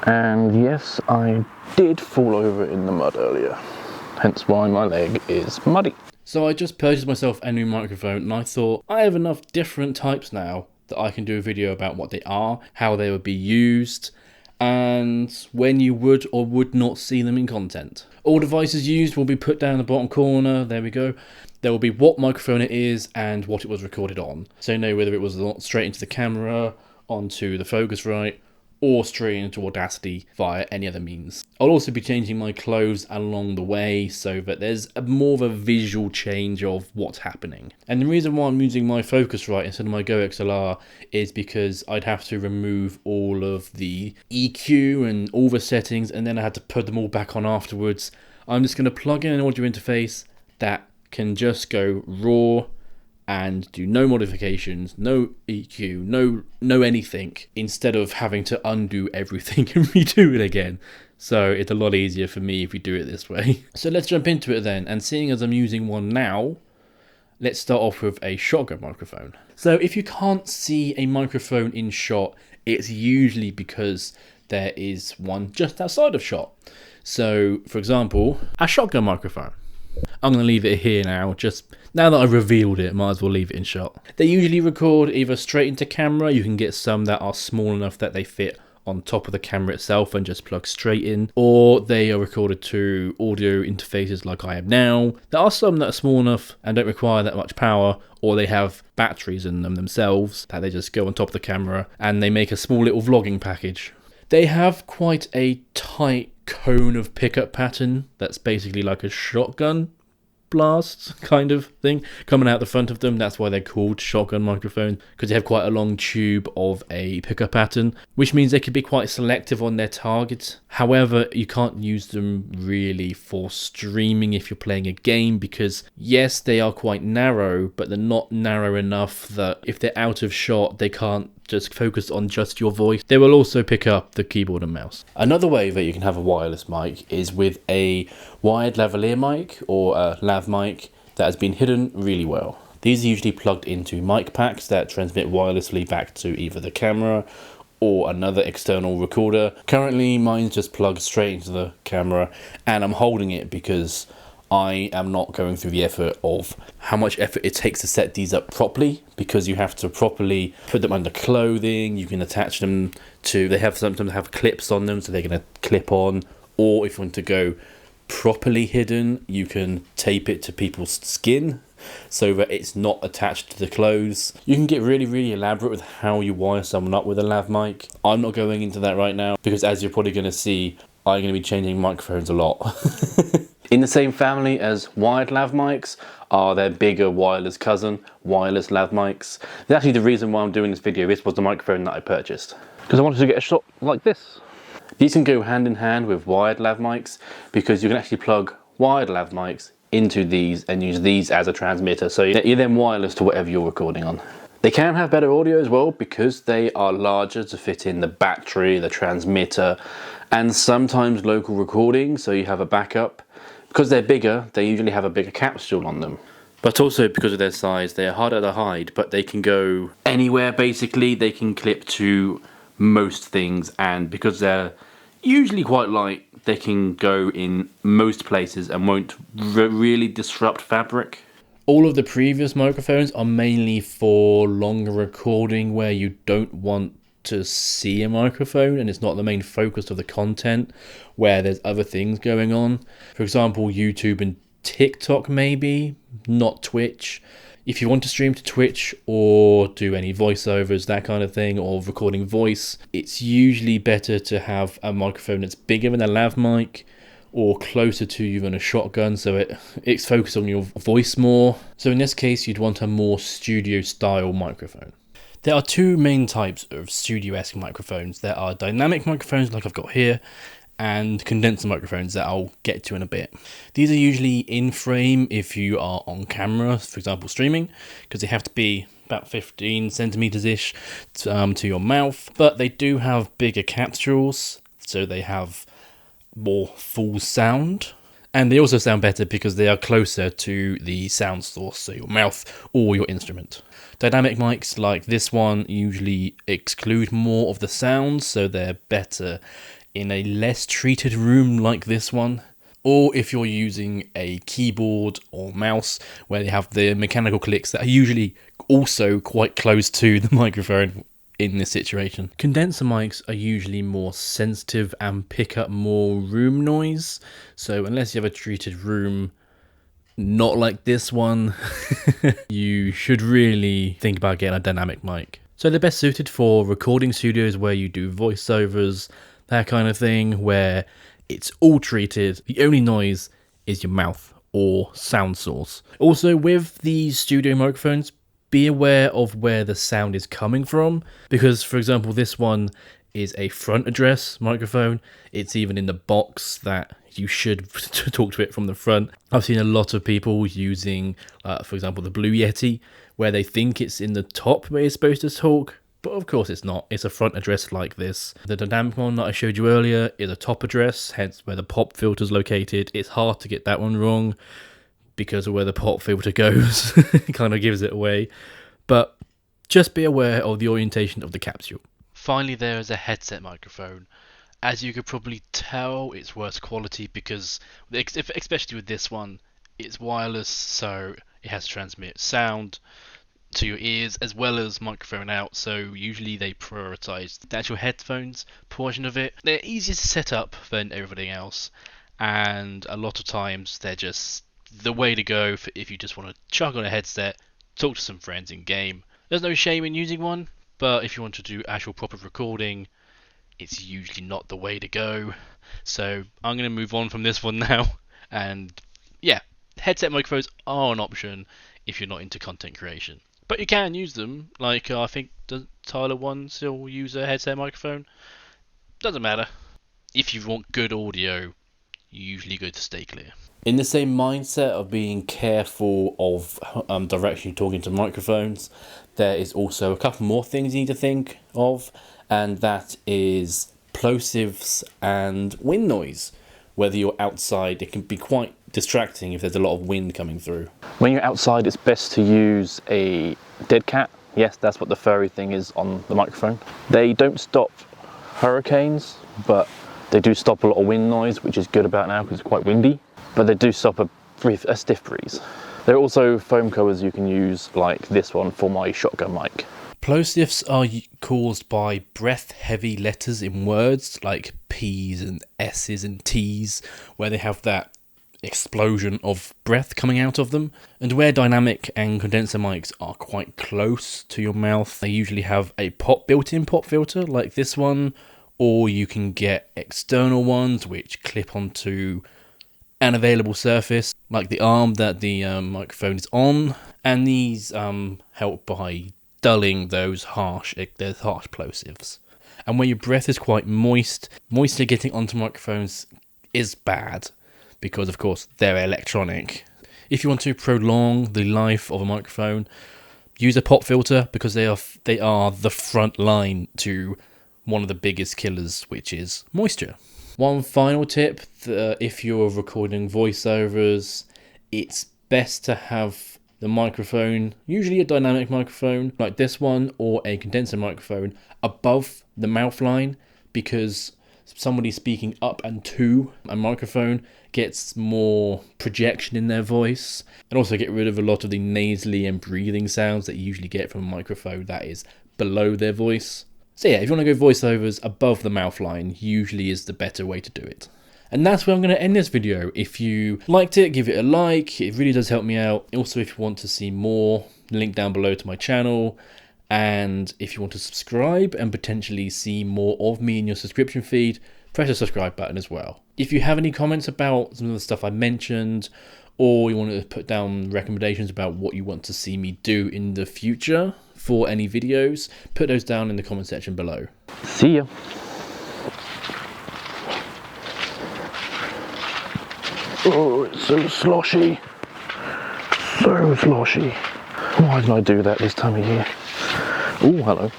And yes, I did fall over in the mud earlier, hence why my leg is muddy. So I just purchased myself a new microphone, and I thought I have enough different types now that I can do a video about what they are, how they would be used, and when you would or would not see them in content. All devices used will be put down in the bottom corner. There we go. There will be what microphone it is and what it was recorded on. So you know whether it was straight into the camera, onto the Focusrite, or straight into Audacity via any other means. I'll also be changing my clothes along the way so that there's more of a visual change of what's happening. And the reason why I'm using my Focusrite instead of my Go XLR is because I'd have to remove all of the EQ and all the settings, and then I had to put them all back on afterwards. I'm just going to plug in an audio interface that can just go raw and do no modifications, no EQ, no anything, instead of having to undo everything and redo it again. So it's a lot easier for me if we do it this way. So let's jump into it then, and seeing as I'm using one now, let's start off with a shotgun microphone. So if you can't see a microphone in shot, it's usually because there is one just outside of shot. So for example, a shotgun microphone. I'm going to leave it here now, just now that I've revealed it, might as well leave it in shot. They usually record either straight into camera. You can get some that are small enough that they fit on top of the camera itself and just plug straight in, or they are recorded to audio interfaces like I am now. There are some that are small enough and don't require that much power, or they have batteries in them themselves that they just go on top of the camera and they make a small little vlogging package. They have quite a tight cone of pickup pattern that's basically like a shotgun blast kind of thing coming out the front of them. That's why they're called shotgun microphones, because they have quite a long tube of a pickup pattern, which means they can be quite selective on their target. However, you can't use them really for streaming if you're playing a game, because yes, they are quite narrow, but they're not narrow enough that if they're out of shot, they can't just focus on just your voice. They will also pick up the keyboard and mouse. Another way that you can have a wireless mic is with a wired lavalier mic or a lav mic that has been hidden really well. These are usually plugged into mic packs that transmit wirelessly back to either the camera or another external recorder. Currently mine's just plugged straight into the camera, and I'm holding it because I am not going through the effort of how much effort it takes to set these up properly, because you have to properly put them under clothing. You can attach them to, they have sometimes have clips on them so they're going to clip on, or if you want to go properly hidden, you can tape it to people's skin so that it's not attached to the clothes. You can get really elaborate with how you wire someone up with a lav mic. I'm not going into that right now because, as you're probably going to see, I'm going to be changing microphones a lot. In the same family as wired lav mics are their bigger wireless cousin, wireless lav mics. That's actually the reason why I'm doing this video. This was the microphone that I purchased, because I wanted to get a shot like this. These can go hand in hand with wired lav mics, because you can actually plug wired lav mics into these and use these as a transmitter, so you're then wireless to whatever you're recording on. They can have better audio as well because they are larger to fit in the battery, the transmitter, and sometimes local recording, so you have a backup. Because they're bigger, they usually have a bigger capsule on them. But also because of their size, they are harder to hide, but they can go anywhere basically. They can clip to most things, and because they're usually quite light, they can go in most places and won't really disrupt fabric. All of the previous microphones are mainly for longer recording where you don't want to see a microphone and it's not the main focus of the content, where there's other things going on. For example, YouTube and TikTok maybe, not Twitch. If you want to stream to Twitch or do any voiceovers, that kind of thing, or recording voice, it's usually better to have a microphone that's bigger than a lav mic or closer to you than a shotgun, so it's focused on your voice more. So in this case, you'd want a more studio style microphone. There are two main types of studio-esque microphones. There are dynamic microphones like I've got here, and condenser microphones that I'll get to in a bit. These are usually in frame if you are on camera, for example streaming, because they have to be about 15 centimeters ish to your mouth, but they do have bigger capsules, so they have more full sound. And they also sound better because they are closer to the sound source, so your mouth or your instrument. Dynamic mics like this one usually exclude more of the sounds, so they're better in a less treated room like this one. Or if you're using a keyboard or mouse where they have the mechanical clicks that are usually also quite close to the microphone in this situation. Condenser mics are usually more sensitive and pick up more room noise. So unless you have a treated room, not like this one, you should really think about getting a dynamic mic. So they're best suited for recording studios where you do voiceovers, that kind of thing, where it's all treated. The only noise is your mouth or sound source. Also, with these studio microphones, be aware of where the sound is coming from, because for example this one is a front address microphone. It's even in the box that you should talk to it from the front. I've seen a lot of people using for example the Blue Yeti, where they think it's in the top where it's supposed to talk, but of course it's not. It's a front address like this. The dynamic one that I showed you earlier is a top address, hence where the pop filter is located. It's hard to get that one wrong because of where the pop filter goes. It kind of gives it away, but just be aware of the orientation of the capsule. Finally, there is a headset microphone. As you could probably tell, it's worse quality because, especially with this one, it's wireless, so it has to transmit sound to your ears as well as microphone out, so usually they prioritize the actual headphones portion of it. They're easier to set up than everything else, and a lot of times they're just the way to go for if you just want to chuck on a headset, talk to some friends in game. There's no shame in using one, but if you want to do actual proper recording, it's usually not the way to go. So I'm going to move on from this one now, and yeah, headset microphones are an option if you're not into content creation. But you can use them, like I think does Tyler One still use a headset microphone? Doesn't matter. If you want good audio, you usually go to Stay Clear. In the same mindset of being careful of direction you're talking to microphones, there is also a couple more things you need to think of, and that is plosives and wind noise. Whether you're outside, it can be quite distracting if there's a lot of wind coming through. When you're outside, it's best to use a Deadcat. Yes, that's what the furry thing is on the microphone. They don't stop hurricanes, but they do stop a lot of wind noise, which is good about now because it's quite windy. But they do stop a stiff breeze. There are also foam covers you can use, like this one for my shotgun mic. Plosives are caused by breath-heavy letters in words like P's and S's and T's, where they have that explosion of breath coming out of them. And where dynamic and condenser mics are quite close to your mouth, they usually have a built-in pop filter like this one, or you can get external ones which clip onto an available surface like the arm that the microphone is on, and these help by dulling those harsh plosives. And when your breath is quite moisture getting onto microphones is bad because of course they're electronic. If you want to prolong the life of a microphone, use a pop filter because they are the front line to one of the biggest killers, which is moisture. One final tip, if you're recording voiceovers, it's best to have the microphone, usually a dynamic microphone like this one or a condenser microphone, above the mouth line, because somebody speaking up and to a microphone gets more projection in their voice, and also get rid of a lot of the nasally and breathing sounds that you usually get from a microphone that is below their voice. So yeah, if you want to go voiceovers, above the mouth line usually is the better way to do it. And that's where I'm going to end this video. If you liked it, give it a like. It really does help me out. Also, if you want to see more, link down below to my channel. And if you want to subscribe and potentially see more of me in your subscription feed, press the subscribe button as well. If you have any comments about some of the stuff I mentioned, or you want to put down recommendations about what you want to see me do in the future for any videos, put those down in the comment section below. See ya. Oh, it's so sloshy. So sloshy. Why did I do that this time of year? Oh, hello.